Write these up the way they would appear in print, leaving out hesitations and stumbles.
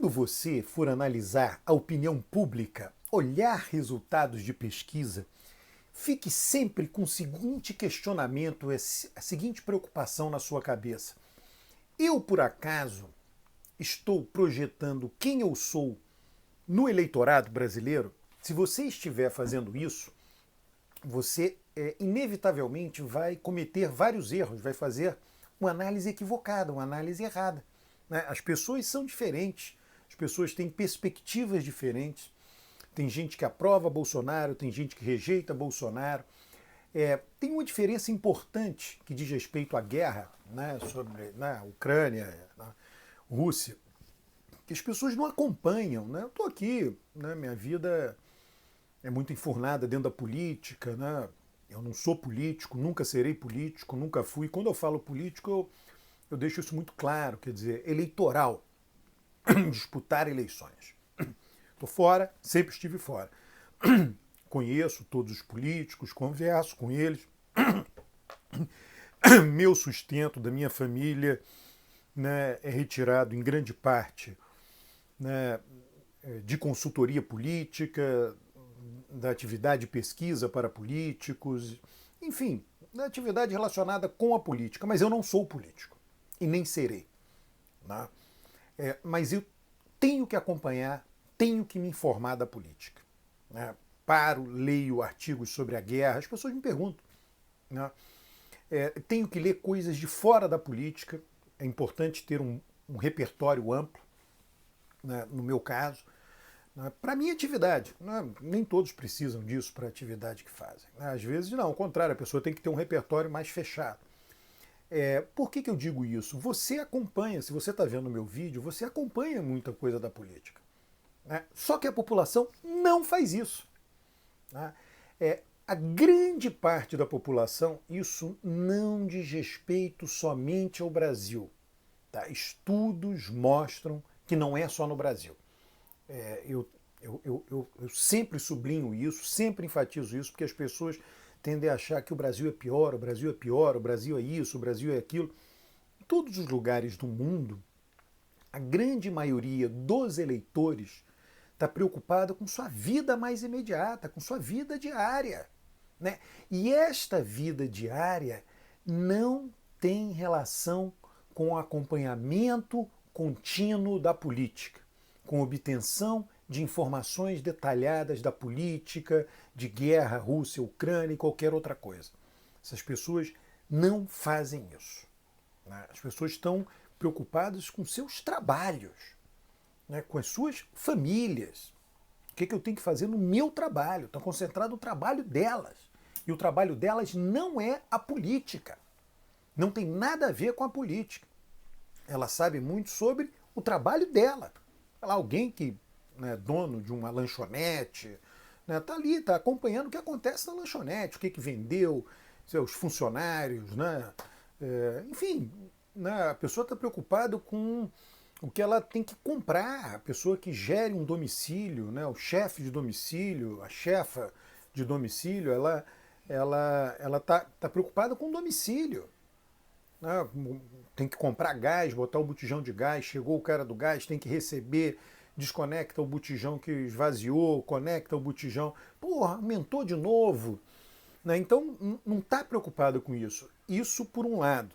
Quando você for analisar a opinião pública, olhar resultados de pesquisa, fique sempre com o seguinte questionamento, a seguinte preocupação na sua cabeça. Eu, por acaso, estou projetando quem eu sou no eleitorado brasileiro? Se você estiver fazendo isso, você inevitavelmente vai cometer vários erros, vai fazer uma análise equivocada, uma análise errada. Né? As pessoas são diferentes, as pessoas têm perspectivas diferentes. Tem gente que aprova Bolsonaro, tem gente que rejeita Bolsonaro. Tem uma diferença importante que diz respeito à guerra, né, sobre Ucrânia, Rússia, que as pessoas não acompanham. Né? Eu estou aqui, né, minha vida é muito enfurnada dentro da política, né? Eu não sou político, nunca serei político, nunca fui. Quando eu falo político, eu deixo isso muito claro, quer dizer, eleitoral, disputar eleições. Estou fora, sempre estive fora. Conheço todos os políticos, converso com eles. Meu sustento da minha família, né, é retirado em grande parte, né, de consultoria política, da atividade de pesquisa para políticos, enfim, da atividade relacionada com a política. Mas eu não sou político e nem serei. Né? Mas eu tenho que acompanhar, tenho que me informar da política. Né? Paro, leio artigos sobre a guerra, as pessoas me perguntam. Né? Tenho que ler coisas de fora da política, é importante ter um repertório amplo, né, no meu caso, né, para a minha atividade. Né? Nem todos precisam disso para a atividade que fazem. Né? Às vezes, não, ao contrário, a pessoa tem que ter um repertório mais fechado. Por que eu digo isso? Você acompanha, se você está vendo o meu vídeo, você acompanha muita coisa da política. Né? Só que a população não faz isso. Né? A grande parte da população, isso não diz respeito somente ao Brasil. Tá? Estudos mostram que não é só no Brasil. Eu sempre sublinho isso, sempre enfatizo isso, porque as pessoas tendem a achar que o Brasil é pior, o Brasil é pior, o Brasil é isso, o Brasil é aquilo. Em todos os lugares do mundo, a grande maioria dos eleitores está preocupada com sua vida mais imediata, com sua vida diária. Né? E esta vida diária não tem relação com o acompanhamento contínuo da política, com obtenção de informações detalhadas da política, de guerra, Rússia, Ucrânia e qualquer outra coisa. Essas pessoas não fazem isso. Né? As pessoas estão preocupadas com seus trabalhos, né? Com as suas famílias. O que eu tenho que fazer no meu trabalho? Estão concentradas no trabalho delas. E o trabalho delas não é a política. Não tem nada a ver com a política. Ela sabe muito sobre o trabalho dela. Alguém que é dono de uma lanchonete, está ali, está acompanhando o que acontece na lanchonete, o que vendeu, seus funcionários, né? Enfim, né? A pessoa está preocupada com o que ela tem que comprar, a pessoa que gere um domicílio, né? O chefe de domicílio, a chefa de domicílio, ela tá preocupada com o domicílio. Né? Tem que comprar gás, botar o botijão de gás, chegou o cara do gás, tem que receber, desconecta o botijão que esvaziou, conecta o botijão. Porra, aumentou de novo. Né? Então, não está preocupado com isso. Isso por um lado.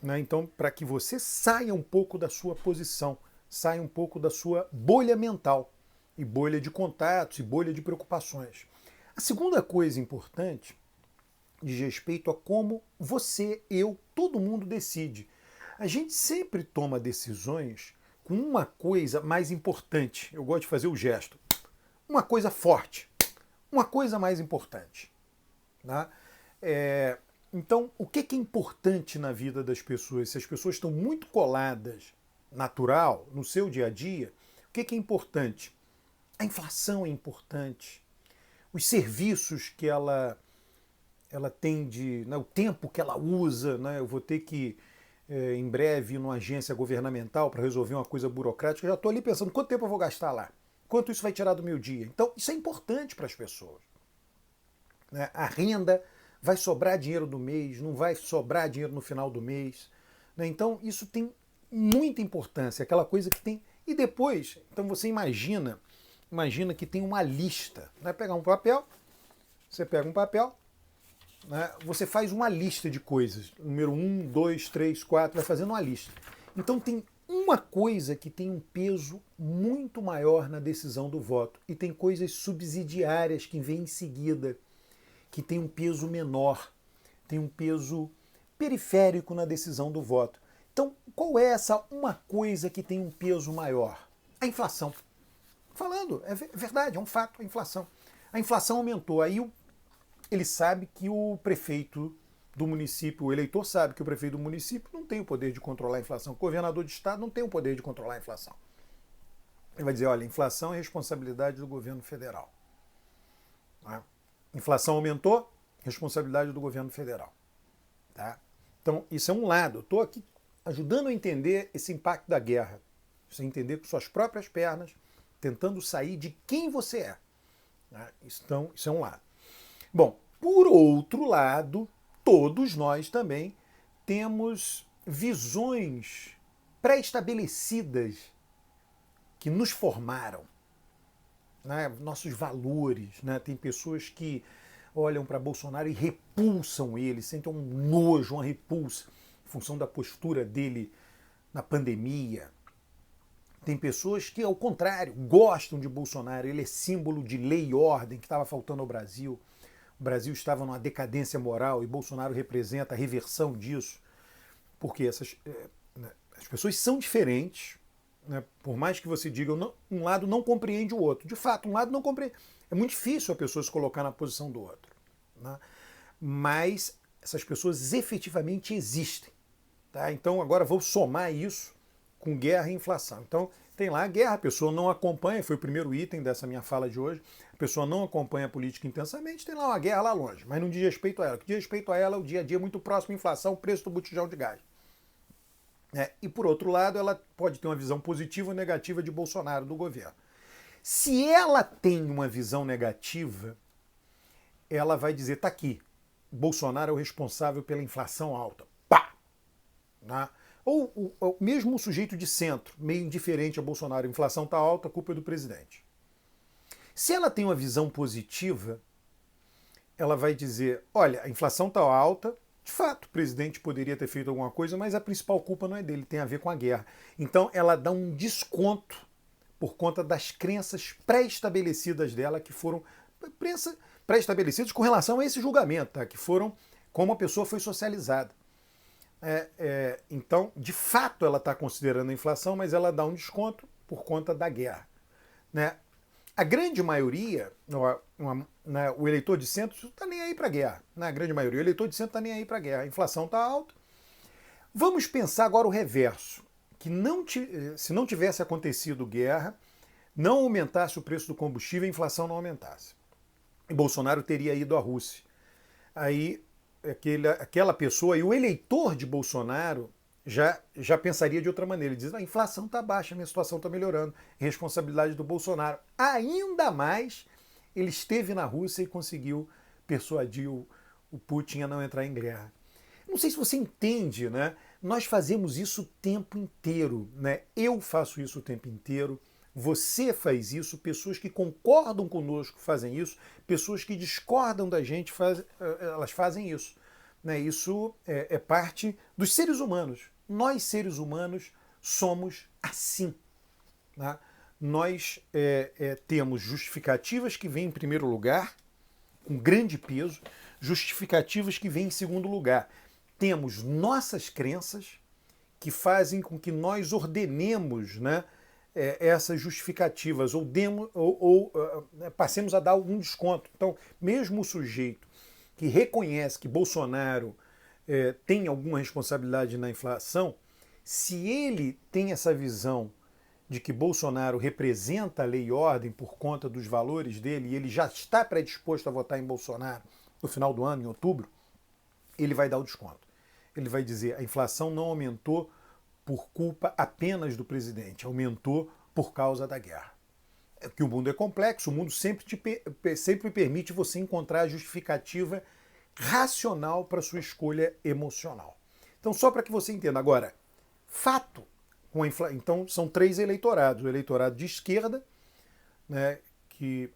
Né? Então, para que você saia um pouco da sua posição, saia um pouco da sua bolha mental, e bolha de contatos, e bolha de preocupações. A segunda coisa importante diz respeito a como você, eu, todo mundo decide. A gente sempre toma decisões com uma coisa mais importante. Eu gosto de fazer o gesto. Uma coisa forte. Uma coisa mais importante. Né? Então, o que é importante na vida das pessoas? Se as pessoas estão muito coladas, natural, no seu dia a dia, o que é importante? A inflação é importante. Os serviços que ela tem né, o tempo que ela usa, né, eu vou ter que, em breve, ir numa agência governamental para resolver uma coisa burocrática, eu já estou ali pensando quanto tempo eu vou gastar lá, quanto isso vai tirar do meu dia. Então, isso é importante para as pessoas. Né? A renda, vai sobrar dinheiro do mês, não vai sobrar dinheiro no final do mês. Né? Então, isso tem muita importância, aquela coisa que tem... E depois, então você imagina que tem uma lista. Vai pegar um papel, você pega um papel, né, você faz uma lista de coisas. Número 1, 2, 3, 4, vai fazendo uma lista. Então tem uma coisa que tem um peso muito maior na decisão do voto e tem coisas subsidiárias que vêm em seguida, que tem um peso menor, tem um peso periférico na decisão do voto. Então, qual é essa uma coisa que tem um peso maior? A inflação. Falando, é verdade, é um fato, a inflação. A inflação aumentou, aí ele sabe que o prefeito do município, o eleitor sabe que o prefeito do município não tem o poder de controlar a inflação, o governador de estado não tem o poder de controlar a inflação. Ele vai dizer, olha, inflação é responsabilidade do governo federal. Tá? Inflação aumentou, responsabilidade do governo federal. Tá? Então, isso é um lado. Eu estou aqui ajudando a entender esse impacto da guerra. Você entender com suas próprias pernas, tentando sair de quem você é. Tá? Então, isso é um lado. Bom, por outro lado, todos nós também temos visões pré-estabelecidas que nos formaram, né? Nossos valores, né? Tem pessoas que olham para Bolsonaro e repulsam ele, sentem um nojo, uma repulsa, em função da postura dele na pandemia. Tem pessoas que, ao contrário, gostam de Bolsonaro, ele é símbolo de lei e ordem que estava faltando ao Brasil. O Brasil estava numa decadência moral e Bolsonaro representa a reversão disso, porque as pessoas são diferentes, né? Por mais que você diga, um lado não compreende o outro. De fato, um lado não compreende. É muito difícil a pessoa se colocar na posição do outro. Né? Mas essas pessoas efetivamente existem. Tá? Então agora vou somar isso com guerra e inflação. Então tem lá a guerra, a pessoa não acompanha, foi o primeiro item dessa minha fala de hoje, a pessoa não acompanha a política intensamente, tem lá uma guerra lá longe, mas não diz respeito a ela. O que diz respeito a ela é o dia a dia muito próximo à inflação, o preço do botijão de gás. E por outro lado, ela pode ter uma visão positiva ou negativa de Bolsonaro, do governo. Se ela tem uma visão negativa, ela vai dizer, tá aqui, Bolsonaro é o responsável pela inflação alta. Pá! Né? Ou mesmo o sujeito de centro, meio indiferente a Bolsonaro, a inflação está alta, a culpa é do presidente. Se ela tem uma visão positiva, ela vai dizer, olha, a inflação está alta, de fato, o presidente poderia ter feito alguma coisa, mas a principal culpa não é dele, tem a ver com a guerra. Então ela dá um desconto por conta das crenças pré-estabelecidas dela, que foram pré-estabelecidas com relação a esse julgamento, tá? Que foram como a pessoa foi socializada. Então, de fato, ela está considerando a inflação, mas ela dá um desconto por conta da guerra. Né? A grande maioria, o eleitor de centro não está nem aí para a guerra. A grande maioria, o eleitor de centro está nem aí para a guerra. A inflação está alta. Vamos pensar agora o reverso. Que se não tivesse acontecido guerra, não aumentasse o preço do combustível, a inflação não aumentasse. E Bolsonaro teria ido à Rússia. Aí aquela pessoa e o eleitor de Bolsonaro já pensaria de outra maneira. Ele diz, a inflação está baixa, a minha situação está melhorando. Responsabilidade do Bolsonaro. Ainda mais, ele esteve na Rússia e conseguiu persuadir o Putin a não entrar em guerra. Não sei se você entende, né? Nós fazemos isso o tempo inteiro. Né? Eu faço isso o tempo inteiro. Você faz isso, pessoas que concordam conosco fazem isso, pessoas que discordam da gente elas fazem isso. Né? Isso é parte dos seres humanos. Nós, seres humanos, somos assim. Né? Nós temos justificativas que vêm em primeiro lugar, com grande peso, justificativas que vêm em segundo lugar. Temos nossas crenças que fazem com que nós ordenemos, né, essas justificativas ou passemos a dar algum desconto. Então, mesmo o sujeito que reconhece que Bolsonaro tem alguma responsabilidade na inflação, se ele tem essa visão de que Bolsonaro representa a lei e ordem por conta dos valores dele e ele já está predisposto a votar em Bolsonaro no final do ano, em outubro, ele vai dar o desconto. Ele vai dizer, a inflação não aumentou por culpa apenas do presidente, aumentou por causa da guerra. Que o mundo é complexo, o mundo sempre permite você encontrar a justificativa racional para sua escolha emocional. Então, só para que você entenda. Agora, fato Então são 3 eleitorados. O eleitorado de esquerda, né, que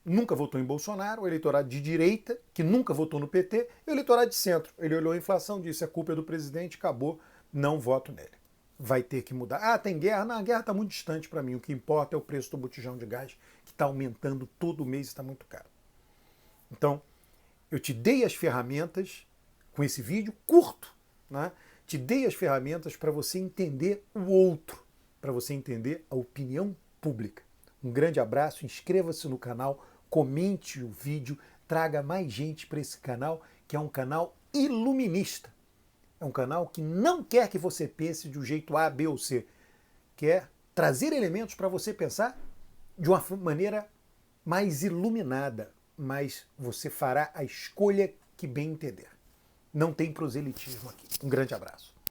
nunca votou em Bolsonaro, o eleitorado de direita, que nunca votou no PT, e o eleitorado de centro. Ele olhou a inflação, disse: a culpa é do presidente, acabou, não voto nele. Vai ter que mudar. Ah, tem guerra? Não, a guerra está muito distante para mim. O que importa é o preço do botijão de gás, que está aumentando todo mês e está muito caro. Então, eu te dei as ferramentas, com esse vídeo curto, né? Te dei as ferramentas para você entender o outro, para você entender a opinião pública. Um grande abraço, inscreva-se no canal, comente o vídeo, traga mais gente para esse canal, que é um canal iluminista. É um canal que não quer que você pense de um jeito A, B ou C. Quer trazer elementos para você pensar de uma maneira mais iluminada, mas você fará a escolha que bem entender. Não tem proselitismo aqui. Um grande abraço.